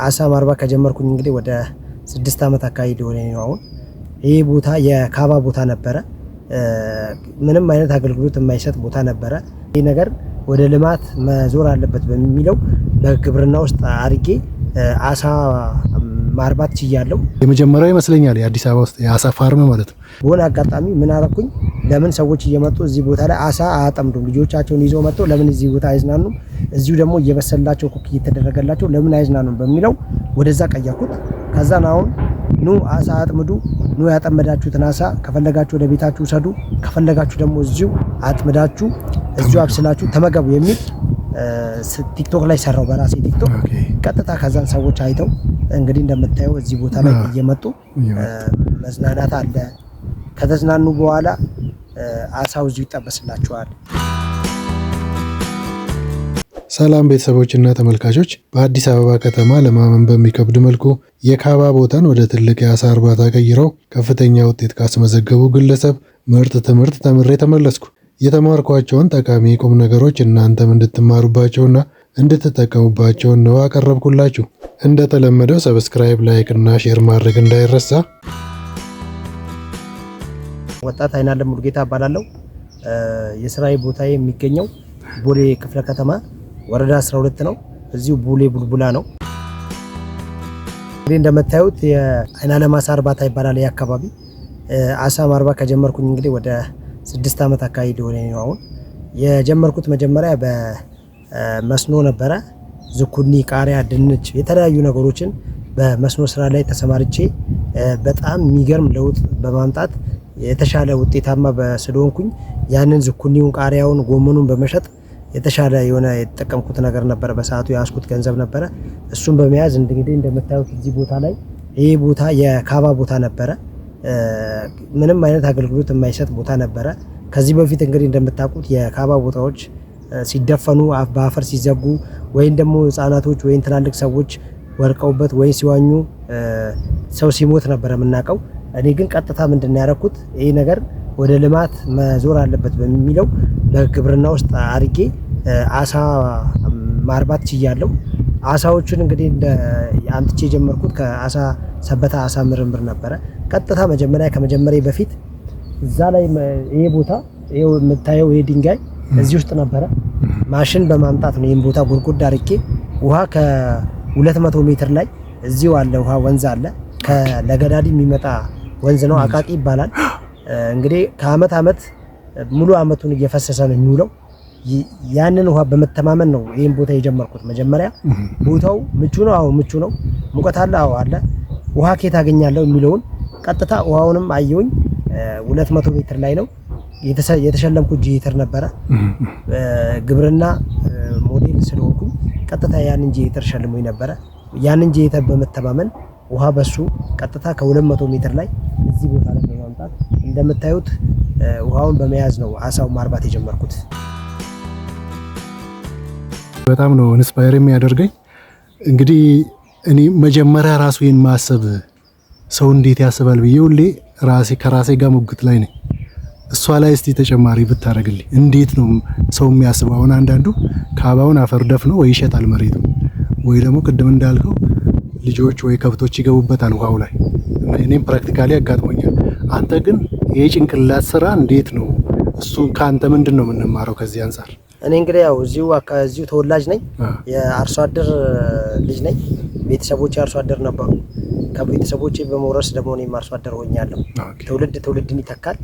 አሳ ማርባት ከጀመርኩኝ እንግዲህ ወደ 6 ዓመት አካባቢ ሊሆን ነው አሁን። ይሄ ቦታ የካባ ቦታ ነበረ። ምንም አይነት አገልግሎት የማይሰጥ ቦታ ነበረ። ይሄ ነገር ወደ ልማት መዞር አለበት በሚለው በግብርና ውስጥ አድርጌ አሳ ማርባት ችያለሁ። የመጀመሪያው ይመስለኛል የአዲስ አበባ ውስጥ የአሳ ፋርም ማለት ነው። በሆነ አጋጣሚ ምን አረኩኝ፣ ለምን ሰዎች እየመጡ እዚህ ቦታ ላይ አሳ አያጠምዱም? ልጆቻቸውን ይዘው መጥተው ለምን እዚህ ቦታ አይዝናኑም? እዚሁ ደግሞ እየበሰላቸው ኩክ እየተደረገላቸው ለምን አይዝናኑም በሚለው ወደዛ ቀየርኩት። ከዛን አሁን ኑ አሳ አጥምዱ፣ ኑ ያጠመዳችሁትን አሳ ከፈለጋችሁ ወደ ቤታችሁ ውሰዱ፣ ከፈለጋችሁ ደግሞ እዚሁ አጥምዳችሁ እዚሁ አብስላችሁ ተመገቡ የሚል ቲክቶክ ላይ ሰራው፣ በራሴ ቲክቶክ ቀጥታ። ከዛን ሰዎች አይተው እንግዲህ እንደምታየው እዚህ ቦታ ላይ እየመጡ መዝናናት አለ። ከተዝናኑ በኋላ አሳው እዚሁ ይጠበስላቸዋል። ሰላም ቤተሰቦችና ተመልካቾች፣ በአዲስ አበባ ከተማ ለማመን በሚከብድ መልኩ የካባ ቦታን ወደ ትልቅ የአሳ እርባታ ቀይረው ከፍተኛ ውጤት ካስመዘገቡ ግለሰብ ምርጥ ትምህርት ተምሬ ተመለስኩ። የተማርኳቸውን ጠቃሚ ቁም ነገሮች እናንተም እንድትማሩባቸውና እንድትጠቀሙባቸው ነው አቀረብኩላችሁ። እንደተለመደው ሰብስክራይብ፣ ላይክ እና ሼር ማድረግ እንዳይረሳ። ወጣት አይናለም ሙሉጌታ እባላለሁ። የስራዬ ቦታዬ የሚገኘው ቦሌ ክፍለ ከተማ ወረዳ 12 ነው። እዚሁ ቦሌ ቡልቡላ ነው። እንግዲህ እንደምታዩት የአይናለም አሳ እርባታ ይባላል። የአካባቢ አሳ ማርባት ከጀመርኩኝ እንግዲህ ወደ 6 ዓመት አካባቢ ሊሆን ነው አሁን። የጀመርኩት መጀመሪያ በመስኖ ነበረ። ዝኩኒ፣ ቃሪያ፣ ድንች የተለያዩ ነገሮችን በመስኖ ስራ ላይ ተሰማርቼ በጣም የሚገርም ለውጥ በማምጣት የተሻለ ውጤታማ ስለሆንኩኝ ያንን ዝኩኒውን፣ ቃሪያውን፣ ጎመኑን በመሸጥ የተሻለ የሆነ የተጠቀምኩት ነገር ነበረ። በሰዓቱ ያስኩት ገንዘብ ነበረ። እሱን በመያዝ እንግዲህ እንደምታዩት እዚህ ቦታ ላይ ይሄ ቦታ የካባ ቦታ ነበረ። ምንም አይነት አገልግሎት የማይሰጥ ቦታ ነበረ። ከዚህ በፊት እንግዲህ እንደምታውቁት የካባ ቦታዎች ሲደፈኑ በአፈር ሲዘጉ ወይም ደግሞ ህፃናቶች ወይም ትላልቅ ሰዎች ወርቀውበት ወይም ሲዋኙ ሰው ሲሞት ነበረ የምናውቀው። እኔ ግን ቀጥታ ምንድን ያደረኩት ይሄ ነገር ወደ ልማት መዞር አለበት በሚለው በግብርና ውስጥ አድርጌ አሳ ማርባት ችያለሁ። አሳዎቹን እንግዲህ አምጥቼ የጀመርኩት ከአሳ ሰበታ አሳ ምርምር ነበረ። ቀጥታ ከመጀመሪያ በፊት እዛ ላይ ይሄ ቦታ ይሄው የምታየው ይሄ ድንጋይ እዚህ ውስጥ ነበረ። ማሽን በማምጣት ነው ይሄን ቦታ ጉድጓድ አድርጌ ውሃ ከ200 ሜትር ላይ እዚሁ አለ ውሃ ወንዝ አለ። ከለገዳዲ የሚመጣ ወንዝ ነው፣ አቃቂ ይባላል። እንግዲህ ከአመት አመት ሙሉ አመቱን እየፈሰሰ ነው የሚውለው። ያንን ውሃ በመተማመን ነው ይሄን ቦታ የጀመርኩት። መጀመሪያ ቦታው ምቹ ነው፣ አዎ ምቹ ነው። ሙቀት አለ፣ አዎ አለ። ውሃ ከየት አገኛለሁ የሚለውን ቀጥታ ውሃውንም አየሁኝ። 200 ሜትር ላይ ነው የተሸለምኩት። ጄተር ነበረ ግብርና ሞዴል ስለሆንኩኝ ቀጥታ ያንን ጄተር ሸልሞኝ ነበረ። ያንን ጄተር በመተማመን ውሃ በሱ ቀጥታ ከ200 ሜትር ላይ እዚህ ቦታ ላይ በማምጣት እንደምታዩት ውሃውን በመያዝ ነው አሳው ማርባት የጀመርኩት። በጣም ነው ኢንስፓየር የሚያደርገኝ። እንግዲህ እኔ መጀመሪያ ራሱ ማሰብ ሰው እንዴት ያስባል ብዬ ሁሌ ከራሴ ጋር ሙግት ላይ ነኝ። እሷ ላይ እስቲ ተጨማሪ ብታረግልኝ፣ እንዴት ነው ሰው የሚያስበው? አሁን አንዳንዱ ካባውን አፈር ደፍኖ ወይ ይሸጣል መሬቱ፣ ወይ ደግሞ ቅድም እንዳልከው ልጆች ወይ ከብቶች ይገቡበታል ውሃው ላይ። እኔም ፕራክቲካሊ አጋጥሞኛል። አንተ ግን ይሄ ጭንቅላት ስራ እንዴት ነው? እሱ ካንተ ምንድን ነው የምንማረው ከዚህ አንፃር? እኔ እንግዲህ ያው እዚሁ ተወላጅ ነኝ። የአርሶ አደር ልጅ ነኝ። ቤተሰቦቼ አርሶ አደር ነበሩ። ከቤተሰቦቼ በመውረስ ደግሞ እኔም አርሶ አደር ሆኛለሁ። ትውልድን ይተካል።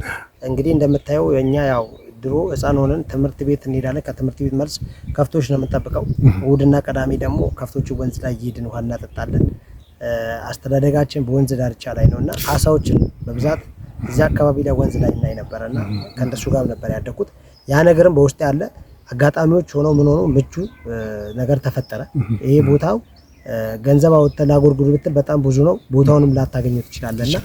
እንግዲህ እንደምታየው እኛ ያው ድሮ ህፃን ሆነን ትምህርት ቤት እንሄዳለን። ከትምህርት ቤት መልስ ከፍቶች ነው የምንጠብቀው። እሑድና ቅዳሜ ደግሞ ከፍቶቹ ወንዝ ላይ እየሄድን ውሃ እናጠጣለን። አስተዳደጋችን በወንዝ ዳርቻ ላይ ነውና አሳዎችን በብዛት እዚህ አካባቢ ላይ ወንዝ ላይ እናይ ነበርና ከእንደሱ ጋር ነበር ያደኩት። ያ ነገርም በውስጥ ያለ አጋጣሚዎች ሆነው ምን ሆነው ምቹ ነገር ተፈጠረ። ይሄ ቦታው ገንዘብ አወጥተህ ላጎርጉር ብትል በጣም ብዙ ነው። ቦታውንም ላታገኘው ትችላለህና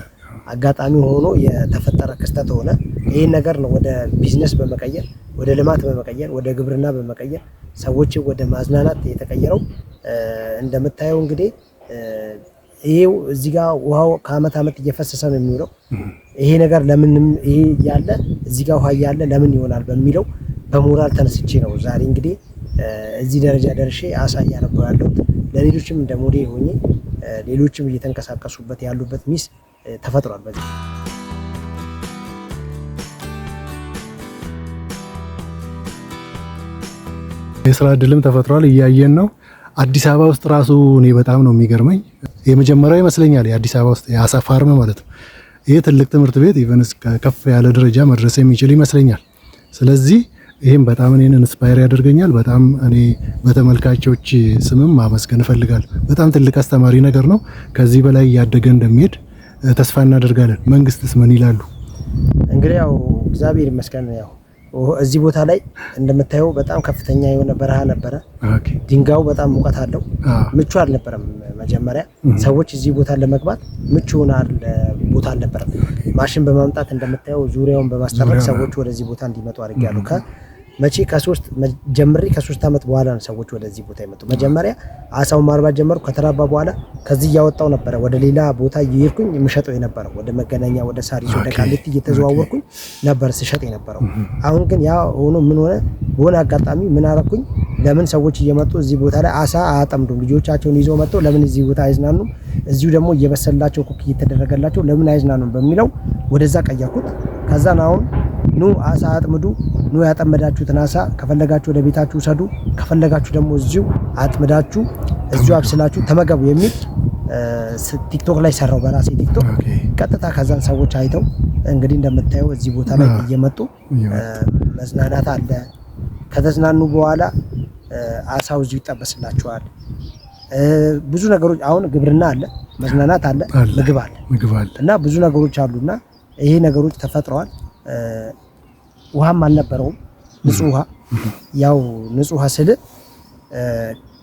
አጋጣሚ ሆኖ የተፈጠረ ክስተት ሆነ። ይሄን ነገር ነው ወደ ቢዝነስ በመቀየር ወደ ልማት በመቀየር ወደ ግብርና በመቀየር ሰዎች ወደ ማዝናናት የተቀየረው። እንደምታየው እንግዲህ ይሄው እዚህ ጋር ውሃው ከአመት አመት እየፈሰሰ ነው የሚውለው። ይሄ ነገር ለምንም ይሄ ያለ እዚህ ጋር ውሃ ያለ ለምን ይሆናል በሚለው በሞራል ተነስቼ ነው ዛሬ እንግዲህ እዚህ ደረጃ ደርሼ አሳ እያነባሁ ያለሁት። ለሌሎችም እንደ ሞዴል ሆኜ ሌሎችም እየተንቀሳቀሱበት ያሉበት ሚስ ተፈጥሯል። በዚህ የስራ እድልም ተፈጥሯል፣ እያየን ነው። አዲስ አበባ ውስጥ ራሱ እኔ በጣም ነው የሚገርመኝ። የመጀመሪያው ይመስለኛል የአዲስ አበባ ውስጥ የአሳ ፋርም ማለት ነው። ይሄ ትልቅ ትምህርት ቤት ኢቨንስ ከፍ ያለ ደረጃ መድረስ የሚችል ይመስለኛል። ስለዚህ ይህም በጣም እኔን ኢንስፓየር ያደርገኛል። በጣም እኔ በተመልካቾች ስምም ማመስገን እፈልጋለሁ። በጣም ትልቅ አስተማሪ ነገር ነው። ከዚህ በላይ እያደገ እንደሚሄድ ተስፋ እናደርጋለን። መንግስትስ ምን ይላሉ? እንግዲህ ያው እግዚአብሔር ይመስገን ያው እዚህ ቦታ ላይ እንደምታየው በጣም ከፍተኛ የሆነ በረሃ ነበረ። ድንጋዩ በጣም ሙቀት አለው። ምቹ አልነበረም። መጀመሪያ ሰዎች እዚህ ቦታ ለመግባት ምቹ ቦታ አልነበረም። ማሽን በማምጣት እንደምታየው ዙሪያውን በማስጠረቅ ሰዎች ወደዚህ ቦታ እንዲመጡ አድርጌያለሁ። መቼ ከ3 ዓመት በኋላ ነው ሰዎች ወደዚህ ቦታ የመጡ። መጀመሪያ አሳውን ማርባት ጀመርኩ። ከተራባ በኋላ ከዚህ እያወጣው ነበረ ወደ ሌላ ቦታ እየሄድኩኝ የምሸጠው የነበረው ወደ መገናኛ፣ ወደ ሳሪስ፣ ወደ ቃሊቲ እየተዘዋወርኩኝ ነበር ስሸጥ የነበረው። አሁን ግን ያ ሆኖ ምን ሆነ፣ በሆነ አጋጣሚ ምን አረኩኝ፣ ለምን ሰዎች እየመጡ እዚህ ቦታ ላይ አሳ አያጠምዱም? ልጆቻቸውን ይዘው መጥተው ለምን እዚህ ቦታ አይዝናኑም? እዚሁ ደግሞ እየበሰላቸው ኩክ እየተደረገላቸው ለምን አይዝናኑም በሚለው ወደዛ ቀየርኩት። ከዛን አሁን ኑ አሳ አጥምዱ፣ ኑ ያጠመዳችሁትን አሳ ከፈለጋችሁ ወደ ቤታችሁ ውሰዱ፣ ከፈለጋችሁ ደግሞ እዚሁ አጥምዳችሁ እዚሁ አብስላችሁ ተመገቡ የሚል ቲክቶክ ላይ ሰራው፣ በራሴ ቲክቶክ ቀጥታ። ከዛን ሰዎች አይተው እንግዲህ እንደምታየው እዚህ ቦታ ላይ እየመጡ መዝናናት አለ። ከተዝናኑ በኋላ አሳው እዚሁ ይጠበስላችኋል። ብዙ ነገሮች አሁን ግብርና አለ፣ መዝናናት አለ፣ ምግብ አለ እና ብዙ ነገሮች አሉና ይሄ ነገሮች ተፈጥረዋል። ውሃም አልነበረውም፣ ንጹህ ውሃ። ያው ንጹህ ውሃ ስል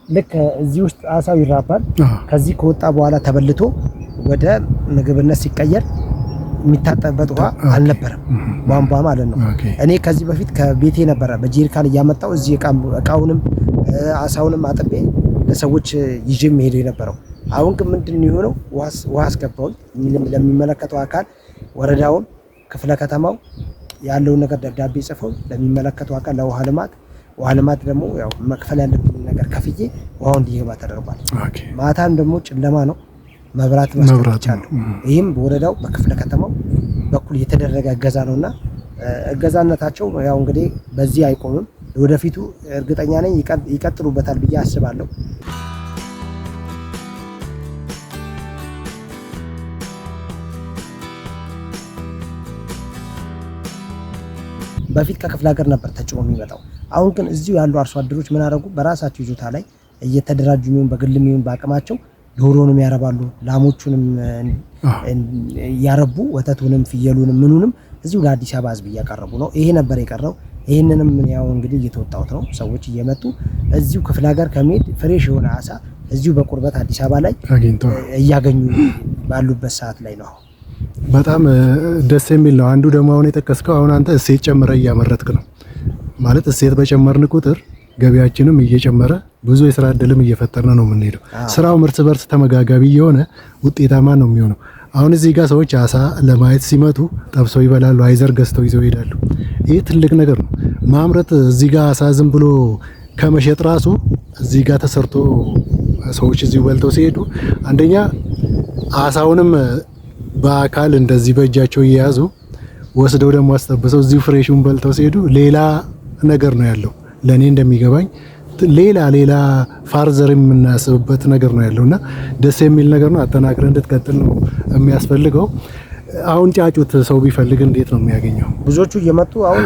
ልክ እዚህ ውስጥ አሳው ይራባል። ከዚህ ከወጣ በኋላ ተበልቶ ወደ ምግብነት ሲቀየር የሚታጠብበት ውሃ አልነበረም፣ ቧንቧ ማለት ነው። እኔ ከዚህ በፊት ከቤቴ ነበረ በጄሪካን እያመጣው እዚህ እቃውንም አሳውንም አጥቤ ለሰዎች ይዤ መሄድ የነበረው። አሁን ግን ምንድን የሆነው ውሃ አስገባውን ለሚመለከተው አካል ወረዳውን፣ ክፍለ ከተማው ያለውን ነገር ደብዳቤ ጽፈው ለሚመለከተው አካል ለውሃ ልማት ደግሞ ያው መክፈል ያለብኝ ነገር ከፍዬ ውሃው እንዲገባ ተደርጓል። ማታም ደግሞ ጨለማ ነው፣ መብራት ማስቀመጫለሁ። ይህም በወረዳው በክፍለ ከተማው በኩል የተደረገ እገዛ ነውና እገዛነታቸው ያው እንግዲህ በዚህ አይቆምም። ወደፊቱ እርግጠኛ ነኝ ይቀጥሉበታል ብዬ አስባለሁ። በፊት ከክፍለ ሀገር ነበር ተጭኖ የሚመጣው። አሁን ግን እዚሁ ያሉ አርሶ አደሮች ምን አደረጉ፣ በራሳቸው ይዞታ ላይ እየተደራጁ የሚሆን በግልም ይሁን በአቅማቸው ዶሮንም ያረባሉ፣ ላሞቹንም ያረቡ፣ ወተቱንም ፍየሉንም ምኑንም እዚሁ ለአዲስ አበባ ሕዝብ እያቀረቡ ነው። ይሄ ነበር የቀረው። ይህንንም ያው እንግዲህ እየተወጣሁት ነው። ሰዎች እየመጡ እዚሁ ክፍለ ሀገር ከመሄድ ፍሬሽ የሆነ አሳ እዚሁ በቁርበት አዲስ አበባ ላይ እያገኙ ባሉበት ሰዓት ላይ ነው። በጣም ደስ የሚል ነው። አንዱ ደግሞ አሁን የጠቀስከው አሁን አንተ እሴት ጨምረ እያመረትክ ነው ማለት፣ እሴት በጨመርን ቁጥር ገቢያችንም እየጨመረ ብዙ የስራ እድልም እየፈጠርን ነው የምንሄደው። ስራው እርስ በርስ ተመጋጋቢ የሆነ ውጤታማ ነው የሚሆነው። አሁን እዚህ ጋር ሰዎች አሳ ለማየት ሲመጡ ጠብሰው ይበላሉ፣ አይዘር ገዝተው ይዘው ይሄዳሉ። ይህ ትልቅ ነገር ነው። ማምረት እዚህ ጋር አሳ ዝም ብሎ ከመሸጥ ራሱ እዚህ ጋር ተሰርቶ ሰዎች እዚሁ በልተው ሲሄዱ አንደኛ አሳውንም በአካል እንደዚህ በእጃቸው እየያዙ ወስደው ደግሞ አስጠብሰው እዚሁ ፍሬሹን በልተው ሲሄዱ ሌላ ነገር ነው ያለው። ለኔ እንደሚገባኝ ሌላ ፋርዘር የምናስብበት ነገር ነው ያለውና ደስ የሚል ነገር ነው። አጠናክረ እንድትቀጥል ነው የሚያስፈልገው። አሁን ጫጩት ሰው ቢፈልግ እንዴት ነው የሚያገኘው? ብዙዎቹ እየመጡ አሁን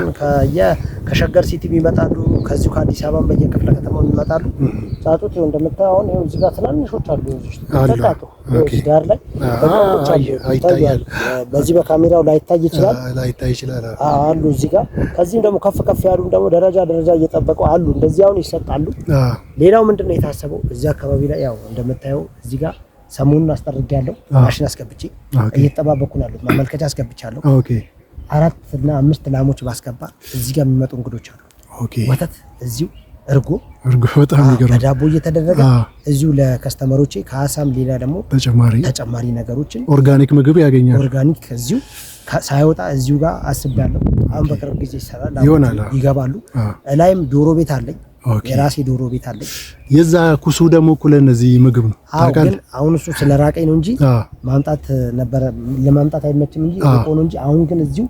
ከሸገር ሲቲ ይመጣሉ፣ ከዚሁ ከአዲስ አበባ በየክፍለ ከተማው ይመጣሉ። ጫጩት ይኸው እንደምታየው አሁን ይኸው እዚህ ጋር ትናንሾች አሉ። ተጣጡ ዳር ላይ በቃዎች አሉ። በዚህ በካሜራው ላይታይ ይችላል አሉ እዚህ ጋር። ከዚህም ደግሞ ከፍ ያሉ ደግሞ ደረጃ እየጠበቁ አሉ። እንደዚህ አሁን ይሰጣሉ። ሌላው ምንድነው የታሰበው እዚህ አካባቢ ላይ ያው እንደምታየው እዚህ ጋር ሰሞኑን አስጠርጌያለሁ። ማሽን አስገብቼ እየተጠባበኩ ነው ያሉት። ማመልከቻ አስገብቻለሁ። 4 እና 5 ላሞች ባስገባ እዚህ ጋር የሚመጡ እንግዶች አሉ። ወተት እዚሁ እርጎ በጣም ይገርም በዳቦ እየተደረገ እዚሁ ለከስተመሮቼ ከአሳም ሌላ ደግሞ ተጨማሪ ነገሮችን ኦርጋኒክ ምግብ ያገኛል። ኦርጋኒክ እዚሁ ሳይወጣ እዚሁ ጋር አስቤያለሁ። አሁን በቅርብ ጊዜ ይሰራል፣ ይገባሉ። ላይም ዶሮ ቤት አለኝ። የራሴ ዶሮ ቤት አለኝ። የዛ ኩሱ ደግሞ እኮ ለእነዚህ ምግብ ነው ታውቃለህ። ግን አሁን እሱ ስለራቀኝ ነው እንጂ ማምጣት ነበር ለማምጣት አይመችም እንጂ ሆኖ እንጂ አሁን ግን እዚሁ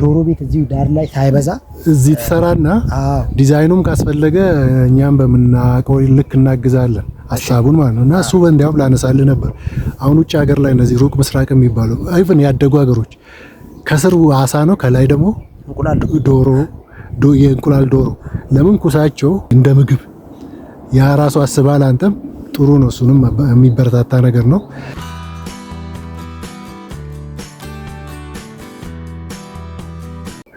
ዶሮ ቤት እዚሁ ዳር ላይ ሳይበዛ እዚህ ትሰራና ዲዛይኑም ካስፈለገ እኛም በመናቀው ልክ እናግዛለን ሐሳቡን ማለት ነውና እሱ በእንዲያው ላነሳልህ ነበር። አሁን ውጭ ሀገር ላይ እነዚህ ሩቅ ምስራቅ የሚባለው አይፈን ያደጉ ሀገሮች ከስሩ አሳ ነው ከላይ ደግሞ እንቁላል ዶሮ የእንቁላል ዶሮ ለምን ኩሳቸው እንደ ምግብ ያ ራሱ አስባል። አንተም ጥሩ ነው፣ እሱንም የሚበረታታ ነገር ነው።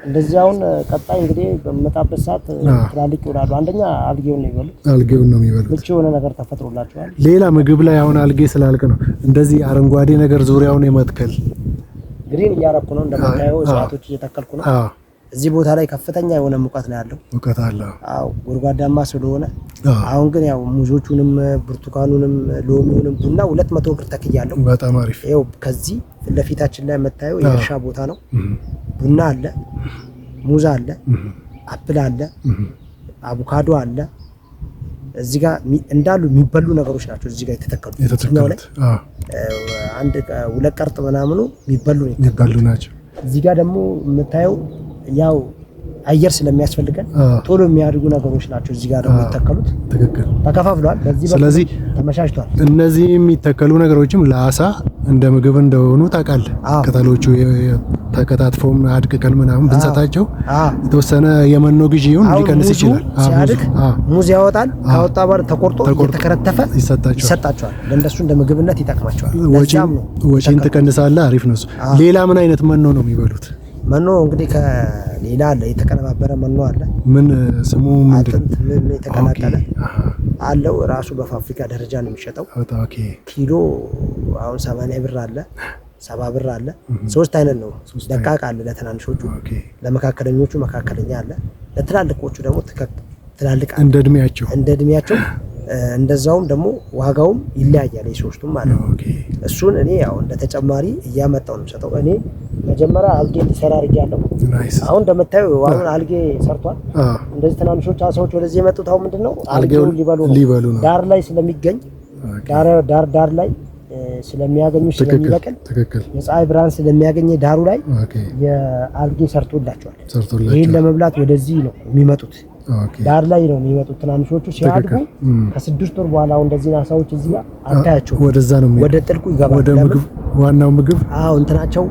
እንደዚህ አሁን ቀጣይ እንግዲህ በመጣበት ሰዓት ትላልቅ ይወራሉ። አንደኛ አልጌውን ነው የሚበሉት። ምቹ የሆነ ነገር ተፈጥሮላቸዋል። ሌላ ምግብ ላይ አሁን አልጌ ስላልክ ነው እንደዚህ አረንጓዴ ነገር ዙሪያውን የመትከል ግሪን እያረኩ ነው። እንደምታየው እጽዋቶች እየተከልኩ ነው። እዚህ ቦታ ላይ ከፍተኛ የሆነ ሙቀት ነው ያለው። ሙቀት አለ። አዎ ጉድጓዳማ ስለሆነ አሁን ግን ያው ሙዞቹንም ብርቱካኑንም ሎሚውንም ቡና 200 ብር ተክያለሁ። በጣም አሪፍ። ይኸው ከዚህ ለፊታችን ላይ የምታየው የእርሻ ቦታ ነው። ቡና አለ፣ ሙዝ አለ፣ አፕል አለ፣ አቮካዶ አለ። እዚህ ጋር እንዳሉ የሚበሉ ነገሮች ናቸው እዚህ ጋር የተተከሉት። ላይ አንድ 2 ቀርጥ ምናምኑ የሚበሉ ናቸው። እዚህ ጋር ደግሞ የምታየው ያው አየር ስለሚያስፈልገን ቶሎ የሚያድጉ ነገሮች ናቸው እዚህ ጋር ደግሞ የተተከሉት። ትክክል ተከፋፍለዋል። በዚህ ስለዚህ ተመቻችቷል። እነዚህ የሚተከሉ ነገሮችም ለአሳ እንደ ምግብ እንደሆኑ ታውቃለህ። ቅጠሎቹ ተከታትፈውም አድቅቀን ምናምን ብንሰጣቸው የተወሰነ የመኖ ግዢውን ሊቀንስ ይችላል። ሲያድግ ሙዝ ያወጣል። ካወጣ በኋላ ተቆርጦ እየተከረተፈ ይሰጣቸዋል። ለእነሱ እንደ ምግብነት ይጠቅማቸዋል። ወጪን ትቀንሳለህ። አሪፍ ነው። ሌላ ምን አይነት መኖ ነው የሚበሉት? መኖ እንግዲህ ከሌላ አለ፣ የተቀነባበረ መኖ አለ። ምን ስሙ አጥንት ምን የተቀላቀለ አለው። ራሱ በፋብሪካ ደረጃ ነው የሚሸጠው። ኪሎ አሁን 80 ብር አለ፣ 70 ብር አለ። 3 አይነት ነው። ደቃቅ አለ ለትናንሾቹ፣ ለመካከለኞቹ መካከለኛ አለ፣ ለትላልቆቹ ደግሞ ትላልቅ እንደ እድሜያቸው እንደዛውም ደግሞ ዋጋውም ይለያያል። የሶስቱም ማለት ነው። እሱን እኔ ያው እንደ ተጨማሪ እያመጣው ነው ሰጠው። እኔ መጀመሪያ አልጌ እንዲሰራ አድርጌያለሁ። አሁን እንደምታየው አሁን አልጌ ሰርቷል። እንደዚህ ትናንሾች አሳዎች ወደዚህ የመጡት አሁን ምንድነው አልጌውን ሊበሉ ነው። ዳር ላይ ስለሚገኝ ዳር ላይ ስለሚያገኙ ስለሚበቅል የፀሐይ ብርሃን ስለሚያገኝ ዳሩ ላይ የአልጌ ሰርቶላቸዋል። ይሄን ለመብላት ወደዚህ ነው የሚመጡት። ዳር ላይ ነው የሚመጡት። ትናንሾቹ ሲያድጉ ከ6 ወር በኋላ እንደዚህ አሳዎች እዚህ ጋር አታያቸው። ወደዛ ነው ወደ ጥልቁ ይገባሉ። ወደ ምግብ ዋናው ምግብ እንትናቸው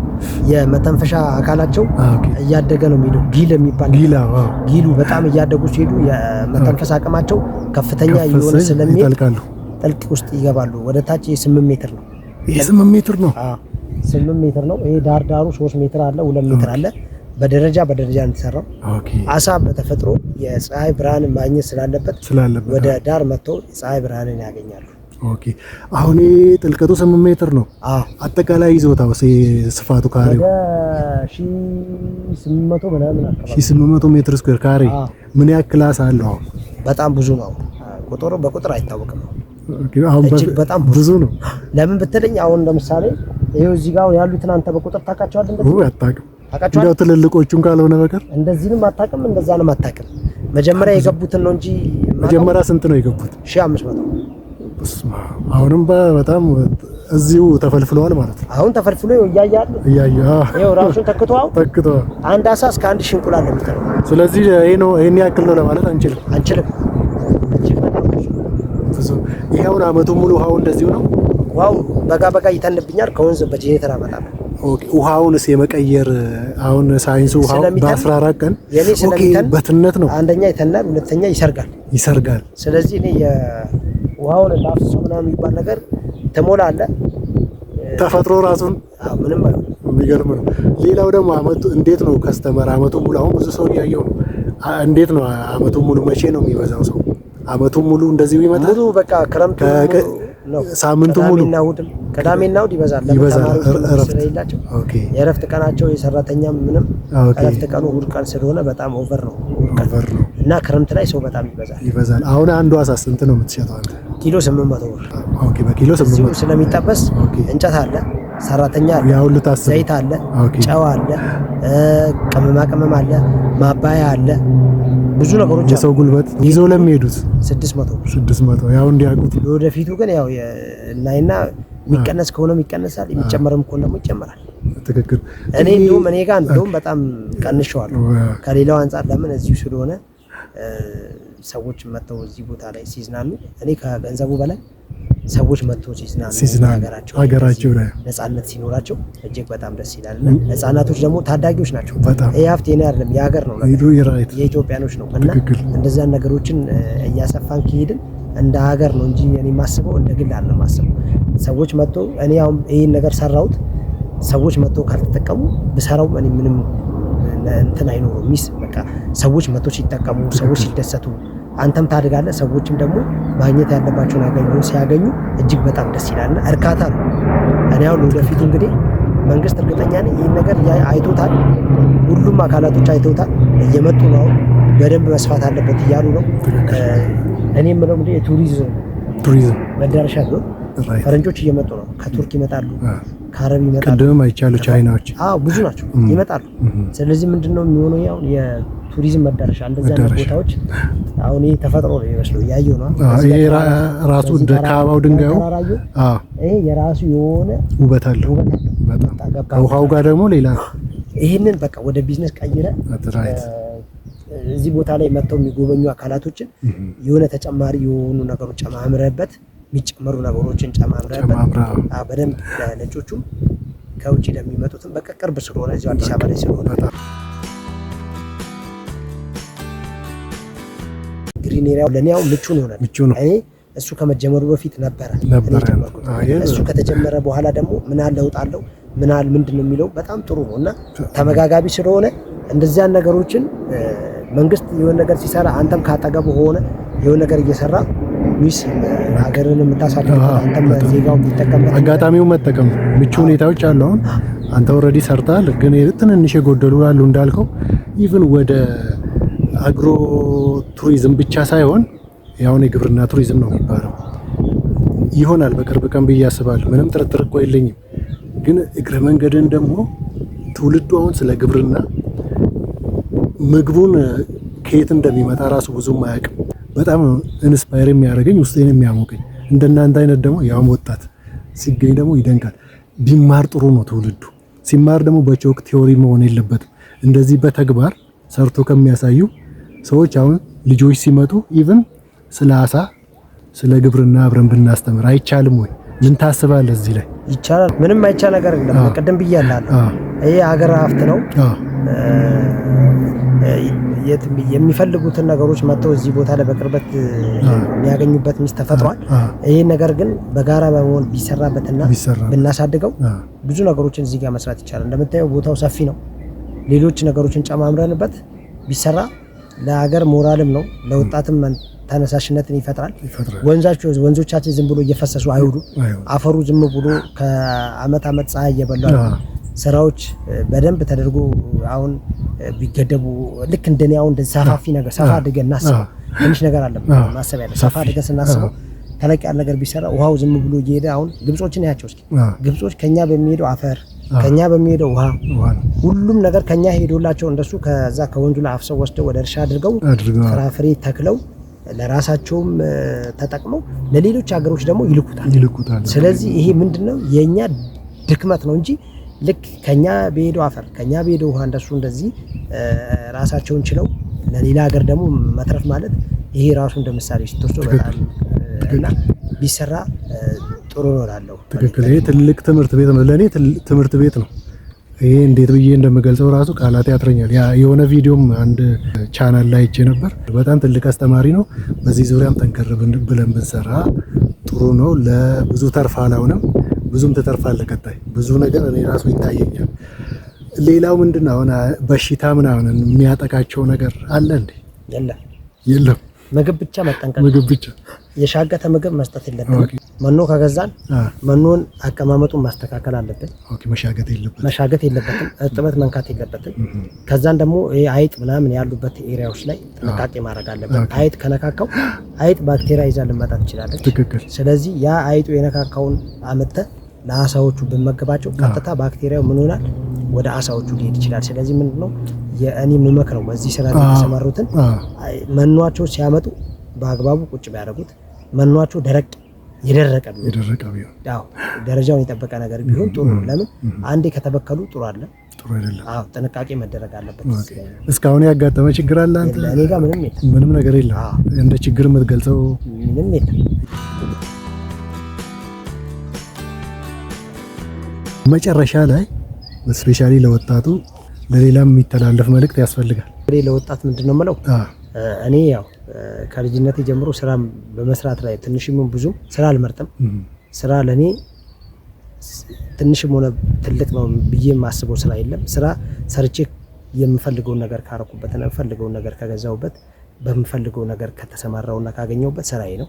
የመተንፈሻ አካላቸው እያደገ ነው የሚሄደው። ጊሉ በጣም እያደጉ ሲሄዱ የመተንፈስ አቅማቸው ከፍተኛ እየሆነ ስለሚሄድ ጥልቅ ውስጥ ይገባሉ። ወደ ታች 8 ሜትር ነው። 8 ሜትር ነው። 8 ሜትር ነው። ይሄ ዳሩ 3 ሜትር አለ፣ 2 ሜትር አለ። በደረጃ የተሰራው አሳ በተፈጥሮ የፀሐይ ብርሃን ማግኘት ስላለበት ወደ ዳር መጥተው የፀሐይ ብርሃንን ያገኛሉ። አሁን ጥልቀቱ 8 ሜትር ነው። አጠቃላይ ይዞታው ስፋቱ ካሬው ወደ 1800 ምናምን አካባቢ 1800 ሜትር ስኩዌር ካሬ። ምን ያክል አሳ አለው? በጣም ብዙ ነው። በቁጥር አይታወቅም። አሁን በጣም ብዙ ነው። ለምን ብትለኝ አሁን ለምሳሌ ይሄው እዚህ ጋር ያሉትን አንተ በቁጥር ታውቃቸዋለህ? እንደዚህ አታውቅም። እንደው ትልልቆቹን ካልሆነ በቀር እንደዚህንም አታውቅም፣ እንደዛንም አታውቅም። መጀመሪያ የገቡትን ነው እንጂ መጀመሪያ ስንት ነው የገቡት? 1500። አሁንም በጣም እዚሁ ተፈልፍለዋል ማለት ነው። አሁን ተፈልፍሎ እያያል ይሄው ራሱን ተክቶ አንድ አሳ እስከ 1000 እንቁላል ነው የሚጠራው። ስለዚህ ይሄን ያክል ነው ለማለት አንችልም። ይሄውን አመቱን ሙሉ ውሃው እንደዚሁ ነው። ውሃው በጋ ይተንብኛል። ከወንዝ በጄኔተር አመጣለሁ። ውሃውንስ የመቀየር አሁን ሳይንሱ ውሃው በ14 ቀን በትነት ነው። አንደኛ ይተናል፣ ሁለተኛ ይሰርጋል። ስለዚህ እኔ የውሃውን ላፍሶ ምናምን የሚባል ነገር ተሞላለ ተፈጥሮ ራሱን ምንም የሚገርም ነው። ሌላው ደግሞ አመቱ እንዴት ነው ከስተመር አመቱ ሙሉ አሁን ብዙ ሰው ያየው ነው። እንዴት ነው አመቱ ሙሉ መቼ ነው የሚበዛው ሰው? አመቱ ሙሉ እንደዚህ ይመጣል ሙሉ በቃ ክረምቱ ነው። ሳምንቱ ሙሉ ቅዳሜና እሑድ ይበዛል። ስለሌላቸው የእረፍት ቀናቸው የሰራተኛም ምንም እረፍት ቀኑ እሑድ ቀን ስለሆነ በጣም ኦቨር ነው እና ክረምት ላይ ሰው በጣም ይበዛል። አሁን አንዱ አሳ ስንት ነው የምትሸጠው አንተ? ኪሎ 800 ብር። በኪሎ 800 ስለሚጠበስ እንጨት አለ፣ ሰራተኛ አለ፣ ዘይት አለ፣ ጨው አለ፣ ቅመማ ቅመም አለ፣ ማባያ አለ፣ ብዙ ነገሮች የሰው ጉልበት ይዘው ለሚሄዱት 600 ያው እንዲያውቁት። ለወደፊቱ ግን ያው እናይና የሚቀነስ ከሆነ ይቀነሳል፣ የሚጨመርም ከሆነ ደግሞ ይጨመራል። ትክክል። እኔ እንደውም በጣም ቀንሼዋለሁ ከሌላው አንፃር። ለምን እዚሁ ስለሆነ ሰዎች መጥተው እዚህ ቦታ ላይ ሲዝናኑ እኔ ከገንዘቡ በላይ ሰዎች መጥተው ሲዝናኑ ሀገራቸው ላይ ነፃነት ሲኖራቸው እጅግ በጣም ደስ ይላል። እና ህፃናቶች ደግሞ ታዳጊዎች ናቸው። ይሄ ሀብት የኔ አይደለም የሀገር ነው፣ የኢትዮጵያኖች ነው። እና እንደዛን ነገሮችን እያሰፋን ከሄድን እንደ ሀገር ነው እንጂ እኔ የማስበው እንደ ግል አለ ማስበው። ሰዎች መጥተው እኔ አሁን ይሄን ነገር ሰራሁት፣ ሰዎች መጥተው ካልተጠቀሙ ብሰራው እኔ ምንም እንትን አይኖርም። በቃ ሰዎች መጥተው ሲጠቀሙ፣ ሰዎች ሲደሰቱ አንተም ታድጋለህ። ሰዎችም ደግሞ ማግኘት ያለባቸውን አገልግሎት ሲያገኙ እጅግ በጣም ደስ ይላልና እርካታ ነው። እኔ አሁን ወደፊቱ እንግዲህ መንግስት እርግጠኛ ነኝ ይህን ነገር አይቶታል፣ ሁሉም አካላቶች አይተውታል፣ እየመጡ ነው። በደንብ መስፋት አለበት እያሉ ነው። እኔ የምለው እንግዲህ የቱሪዝም መዳረሻ ነው። ፈረንጆች እየመጡ ነው። ከቱርክ ይመጣሉ፣ ከአረብ ይመጣሉ። ቅድምም አይቻሉ ቻይናዎች ብዙ ናቸው ይመጣሉ። ስለዚህ ምንድነው የሚሆነው? ያው የቱሪዝም መዳረሻ እንደዛ አይነት ቦታዎች አሁን ይሄ ተፈጥሮ ነው የሚመስለው፣ ያየው ነው። ይሄ ራሱ እንደ ካባው ድንጋዩ ይሄ የራሱ የሆነ ውበት አለው። በጣም ከውሃው ጋር ደግሞ ሌላ ይሄንን በቃ ወደ ቢዝነስ ቀይረ እዚህ ቦታ ላይ መጥተው የሚጎበኙ አካላቶችን የሆነ ተጨማሪ የሆኑ ነገሮች ጨማምረበት የሚጨመሩ ነገሮችን ጨማምረበት በደንብ ለነጮቹም ከውጭ ለሚመጡትም በቃ ቅርብ ስለሆነ እዚሁ አዲስ አበባ ላይ ስለሆነ ግሪን ኤሪያው ለኔ ያው ምቹ ነው። እኔ እሱ ከመጀመሩ በፊት ነበረ እሱ ከተጀመረ በኋላ ደግሞ ምን አለ ለውጥ አለው ምንድን ነው የሚለው በጣም ጥሩ ነው እና ተመጋጋቢ ስለሆነ እንደዚያን ነገሮችን መንግስት የሆነ ነገር ሲሰራ አንተም ካጠገቡ ሆነ የሆነ ነገር እየሰራ ሚስ ሀገርን የምታሳድግ አንተም ዜጋው የሚጠቀም አጋጣሚው መጠቀም ምቹ ሁኔታዎች አሉ። አሁን አንተ ኦልሬዲ ሰርታል፣ ግን ትንንሽ የጎደሉ አሉ እንዳልከው። ኢቭን ወደ አግሮ ቱሪዝም ብቻ ሳይሆን ያው የግብርና ቱሪዝም ነው የሚባለው ይሆናል በቅርብ ቀን ብዬ አስባለሁ። ምንም ጥርጥር እኮ የለኝም። ግን እግረ መንገድን ደግሞ ትውልዱ አሁን ስለ ግብርና ምግቡን ከየት እንደሚመጣ ራሱ ብዙም አያውቅም። በጣም ኢንስፓየር የሚያደርገኝ ውስጤን የሚያሞቀኝ እንደናንተ አይነት ደግሞ ያውም ወጣት ሲገኝ ደግሞ ይደንቃል። ቢማር ጥሩ ነው ትውልዱ። ሲማር ደግሞ በቾክ ቲዮሪ መሆን የለበትም። እንደዚህ በተግባር ሰርቶ ከሚያሳዩ ሰዎች አሁን ልጆች ሲመጡ ኢቭን ስለ አሳ ስለ ግብርና አብረን ብናስተምር አይቻልም ወይ? ምን ታስባለህ? እዚህ ላይ ይቻላል። ምንም አይቻል ነገር የለም። ቅድም ብያለሁ። ይሄ ሀገር ሀብት ነው። የሚፈልጉትን ነገሮች መጥተው እዚህ ቦታ ላይ በቅርበት የሚያገኙበት ሚስ ተፈጥሯል። ይሄን ነገር ግን በጋራ በመሆን ቢሰራበትና ብናሳድገው ብዙ ነገሮችን እዚህ ጋር መስራት ይቻላል። እንደምታየው ቦታው ሰፊ ነው። ሌሎች ነገሮችን ጨማምረንበት ቢሰራ ለሀገር ሞራልም ነው፣ ለወጣትም ተነሳሽነትን ይፈጥራል። ወንዞቻችን ዝም ብሎ እየፈሰሱ አይውዱ። አፈሩ ዝም ብሎ ከአመት አመት ፀሐይ እየበሉ ስራዎች በደንብ ተደርጎ አሁን ቢገደቡ ልክ እንደኔ አሁን ሰፋፊ ነገር ሰፋ አድርገን እናስበው። ትንሽ ነገር አለ ማሰብ ያለ ሰፋ አድርገን ስናስበው ተለቅ ያለ ነገር ቢሰራ ውሃው ዝም ብሎ እየሄደ አሁን ግብጾችን ያቸው እስኪ ግብጾች ከኛ በሚሄደው አፈር ከኛ በሚሄደው ውሃ ሁሉም ነገር ከኛ ሄዶላቸው እንደሱ ከዛ ከወንዙ ላይ አፍሰው ወስደው ወደ እርሻ አድርገው ፍራፍሬ ተክለው ለራሳቸውም ተጠቅመው ለሌሎች ሀገሮች ደግሞ ይልኩታል። ስለዚህ ይሄ ምንድነው የኛ ድክመት ነው እንጂ ልክ ከኛ በሄደው አፈር ከኛ በሄደው ውሃ እንደዚህ ራሳቸውን ችለው ለሌላ ሀገር ደግሞ መትረፍ ማለት ይሄ ራሱ እንደምሳሌ ሲተወስዶ በጣም እና ቢሰራ ጥሩ ነው እላለሁ። ትክክል። ይሄ ትልቅ ትምህርት ቤት ነው፣ ለኔ ትምህርት ቤት ነው። ይሄ እንዴት ብዬ እንደምገልጸው ራሱ ቃላት ያጥረኛል። የሆነ ቪዲዮም አንድ ቻናል ላይ አይቼ ነበር። በጣም ትልቅ አስተማሪ ነው። በዚህ ዙሪያም ጠንከር ብለን ብንሰራ ጥሩ ነው። ለብዙ ተርፋል። አሁንም ብዙም ትተርፋለህ። ቀጣይ ብዙ ነገር እኔ ራሱ ይታየኛል። ሌላው ምንድነው አሁን በሽታ ምናምን የሚያጠቃቸው ነገር አለ እንዴ? የለም። ምግብ ብቻ መጠንቀቅ። ምግብ ብቻ የሻገተ ምግብ መስጠት የለብንም። መኖ ከገዛን መኖን አቀማመጡን ማስተካከል አለብን። መሻገት የለበትም። እርጥበት መንካት የለበትም። ከዛን ደግሞ አይጥ ምናምን ያሉበት ኤሪያዎች ላይ ጥንቃቄ ማድረግ አለብን። አይጥ ከነካካው አይጥ ባክቴሪያ ይዛ ልመጣ ትችላለች። ስለዚህ ያ አይጡ የነካካውን አመተ ለአሳዎቹ ብንመገባቸው ቀጥታ ባክቴሪያው ምን ይሆናል? ወደ አሳዎቹ ሊሄድ ይችላል። ስለዚህ ምንድነው የእኔ የምመክረው በዚህ ስራ ላይ የተሰማሩትን መኗቸው ሲያመጡ በአግባቡ ቁጭ ቢያደርጉት መኗቸው የደረቀ ቢሆን ደረጃውን የጠበቀ ነገር ቢሆን ጥሩ ነው። ለምን አንዴ ከተበከሉ ጥሩ አይደለም። ጥንቃቄ መደረግ አለበት። እስካሁን ያጋጠመ ችግር አለ? አንተ እኔ ጋር ምንም የለም። ምንም ነገር የለም። እንደ ችግር የምትገልጸው ምንም የለም። መጨረሻ ላይ ስፔሻሊ ለወጣቱ ለሌላም የሚተላለፍ መልእክት ያስፈልጋል። ለወጣት ምንድነው የምለው? እኔ ያው ከልጅነቴ ጀምሮ ስራ በመስራት ላይ ትንሽም ብዙ ስራ አልመርጥም። ስራ ለኔ ትንሽም ሆነ ትልቅ ነው ብዬ የማስበው ስራ የለም። ስራ ሰርቼ የምፈልገውን ነገር ካረኩበትና የምፈልገውን ነገር ከገዛውበት በምፈልገው ነገር ከተሰማራውና ካገኘውበት ስራዬ ነው።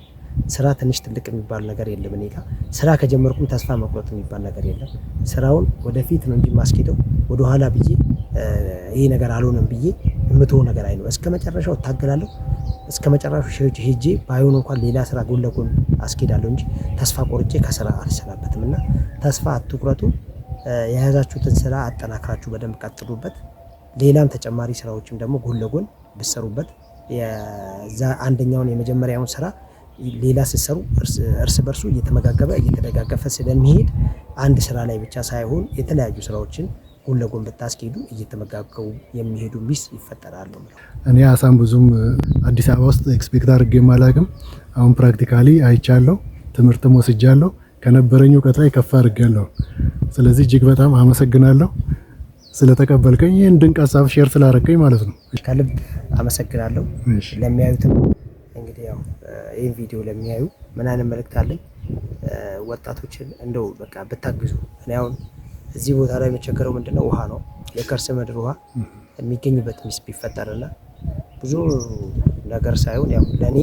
ስራ ትንሽ ትልቅ የሚባል ነገር የለም። እኔ ጋር ስራ ከጀመርኩም ተስፋ መቁረጥ የሚባል ነገር የለም። ስራውን ወደፊት ነው እንጂ ማስኬደው ወደ ኋላ ብዬ ይሄ ነገር አልሆነም ብዬ የምትሆ ነገር አይኖር። እስከመጨረሻው እታገላለሁ። እስከመጨረሻው ሄጄ ባይሆን እንኳን ሌላ ስራ ጎን ለጎን አስኬዳለሁ እንጂ ተስፋ ቆርጬ ከስራ አልሰናበትምና ተስፋ አትቁረጡ። የያዛችሁትን ስራ አጠናክራችሁ በደንብ ቀጥሉበት። ሌላም ተጨማሪ ስራዎችም ደግሞ ጎን ለጎን ብትሰሩበት የዛ አንደኛውን የመጀመሪያውን ስራ ሌላ ሲሰሩ እርስ በርሱ እየተመጋገበ እየተደጋገፈ ስለሚሄድ አንድ ስራ ላይ ብቻ ሳይሆን የተለያዩ ስራዎችን ጎን ለጎን ብታስኬዱ እየተመጋገቡ የሚሄዱ ሚስ ይፈጠራሉ። እኔ አሳም ብዙም አዲስ አበባ ውስጥ ኤክስፔክት አድርጌ ማላቅም አሁን ፕራክቲካሊ አይቻለሁ፣ ትምህርትም ወስጃለሁ፣ ከነበረኝ እውቀት ላይ ከፍ አድርጌያለሁ። ስለዚህ እጅግ በጣም አመሰግናለሁ ስለተቀበልከኝ፣ ይህን ድንቅ ሀሳብ ሼር ስላደረገኝ ማለት ነው። ከልብ አመሰግናለሁ። ለሚያዩትም እንግዲህ ያው ይህን ቪዲዮ ለሚያዩ ምን አይነት መልእክት አለኝ? ወጣቶችን እንደው በቃ ብታግዙ። እኔ አሁን እዚህ ቦታ ላይ የሚቸገረው ምንድነው ውሃ ነው። የከርሰ ምድር ውሃ የሚገኝበት ሚስ ቢፈጠርና ብዙ ነገር ሳይሆን ያው ለኔ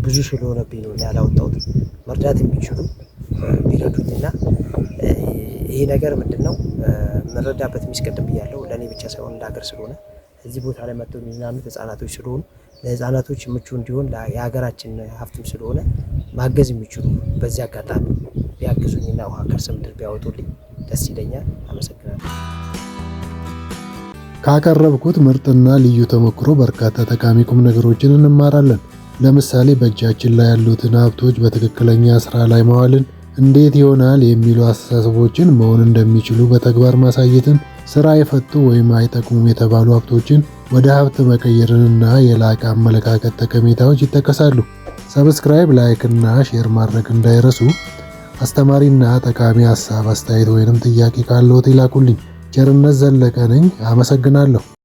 ብዙ ስለሆነብኝ ነው ያላወጣሁት። መርዳት የሚችሉ ቢረዱኝና ይሄ ነገር ምንድነው መረዳበት ሚስ ቀደም ብያለሁ። ለኔ ብቻ ሳይሆን ለሀገር ስለሆነ እዚህ ቦታ ላይ መጥተው የሚዝናኑት ህጻናቶች ስለሆኑ ለህጻናቶች ምቹ እንዲሆን የሀገራችን ሀብትም ስለሆነ ማገዝ የሚችሉ በዚህ አጋጣሚ ቢያግዙኝና ውሃ ከርሰ ምድር ቢያወጡልኝ ደስ ይለኛል። አመሰግናለሁ። ካቀረብኩት ምርጥና ልዩ ተሞክሮ በርካታ ጠቃሚ ቁም ነገሮችን እንማራለን። ለምሳሌ በእጃችን ላይ ያሉትን ሀብቶች በትክክለኛ ስራ ላይ ማዋልን እንዴት ይሆናል የሚሉ አስተሳሰቦችን መሆን እንደሚችሉ በተግባር ማሳየትን፣ ስራ የፈቱ ወይም አይጠቅሙም የተባሉ ሀብቶችን ወደ ሀብት መቀየርንና የላቀ አመለካከት ጠቀሜታዎች ይጠቀሳሉ። ሰብስክራይብ፣ ላይክ እና ሼር ማድረግ እንዳይረሱ። አስተማሪና ጠቃሚ ሀሳብ፣ አስተያየት ወይንም ጥያቄ ካለዎት ይላኩልኝ። ቸርነት ዘለቀ ነኝ። አመሰግናለሁ።